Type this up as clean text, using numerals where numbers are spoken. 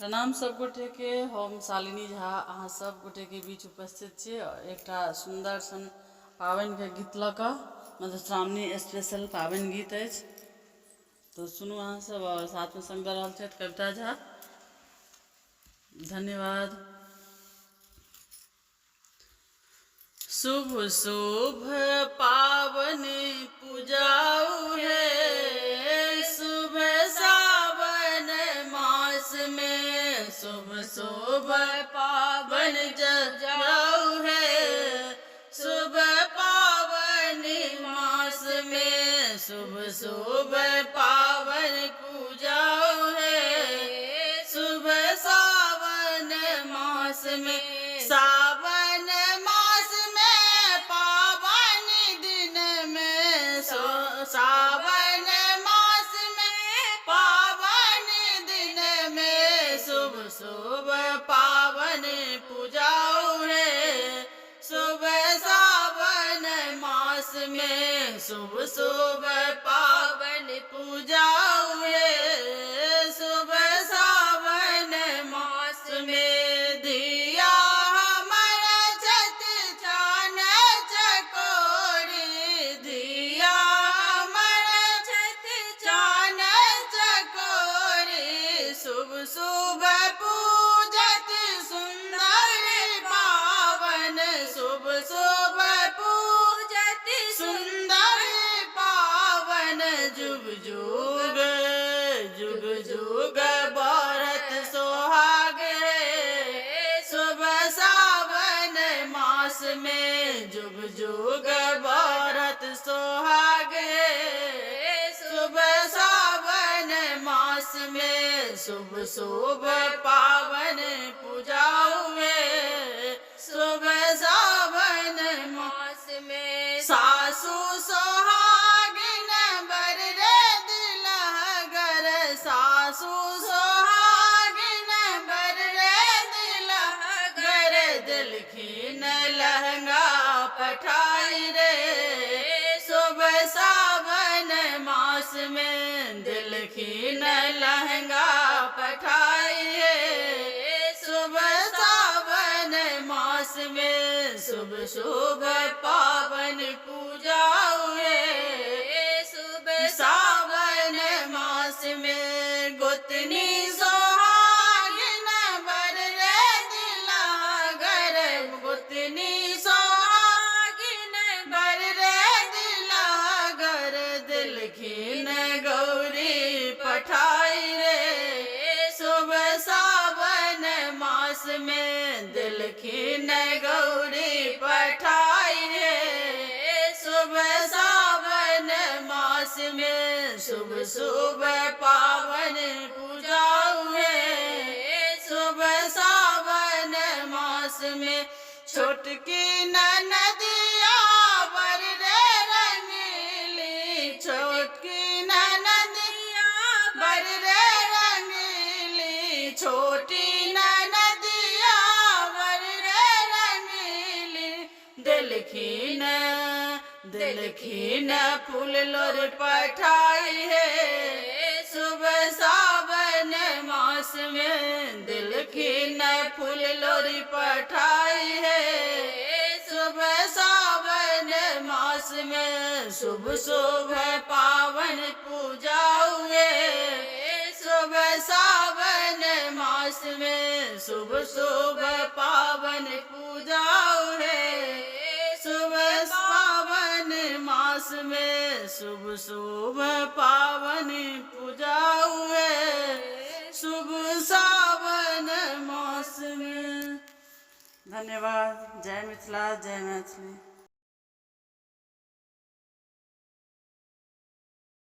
प्रणाम सब गोटे के। हम शालिनी झा अहाँ सब गोटे के बीच उपस्थित छी एकटा सुंदर सन पावनि के गीत लऽ कऽ। मधुश्रावणी स्पेशल पावनि गीत अछि, तो सुनू अहाँ सब। और साथ में संग दऽ रहल छथि कविता झा। धन्यवाद। शुभ शुभ पावनि पूजाऊ है, शुभ सावन मास में शुभ शुभ पावन जाऊ है, शुभ पावनी मास में शुभ शुभ पावन पूजाऊ है, शुभ सावन मास में सावन मास में पावन दिन में सावन मास में पावन दिन में शुभ शुभ पावन पूजाऊ है, शुभ सावन मास में शुभ शुभ पावन पूजाऊ है, शुभ सावन मास में दिया शुभ शुभ पूजत सुंदर पावन, शुभ शुभ पूजत सुंदर पावन, जुग जुग जुग जुग बरत सोहाग रे, शुभ सावन मास में जुग जुग बरत सोहाग रे, शुभ सावन मास में शुभ शुभ पावन पूजाऊ है, शुभ सावन मास में सासु सोहागिन बर रे दिलहगर, सासु सोहागिन बर रे दिलहगर, दिलखिन लहंगा पठाई रे, शुभ सावन मास में दिलखिन लहंगा पठाई है, शुभ सावन मास में शुभ शुभ पावन पूजाऊ है, शुभ सावन मास में गोतनी सोहागिन बर रे दिलहगर, गोतनी सोहागिन बर रे दिलहगर, दिलखिन गौरी पठाई रे, शुभ सावन मास में दिलखिन गौरी पठाई है, शुभ सावन मास में शुभ शुभ पावन पूजाऊ है, शुभ सावन मास में छोटकी ननदिया बर रे रंगीली, छोटकी ननदिया बर रे रंगीली, छोटी ननदिया बर रे रंगीली, दिलखिन दिलखिन फूल लोर पठाई है, शुभ सावन मास में दिलखिन फूल लोरी पठाई है, शुभ सावन मास में शुभ शुभ पावन पूजाऊ है, शुभ सावन मास में शुभ शुभ पावन पूजाऊ है, शुभ सावन मास में शुभ शुभ पावन पूजाऊ है, शुभ सावन मास में। धन्यवाद। जय मिथिला, जय मैथिली।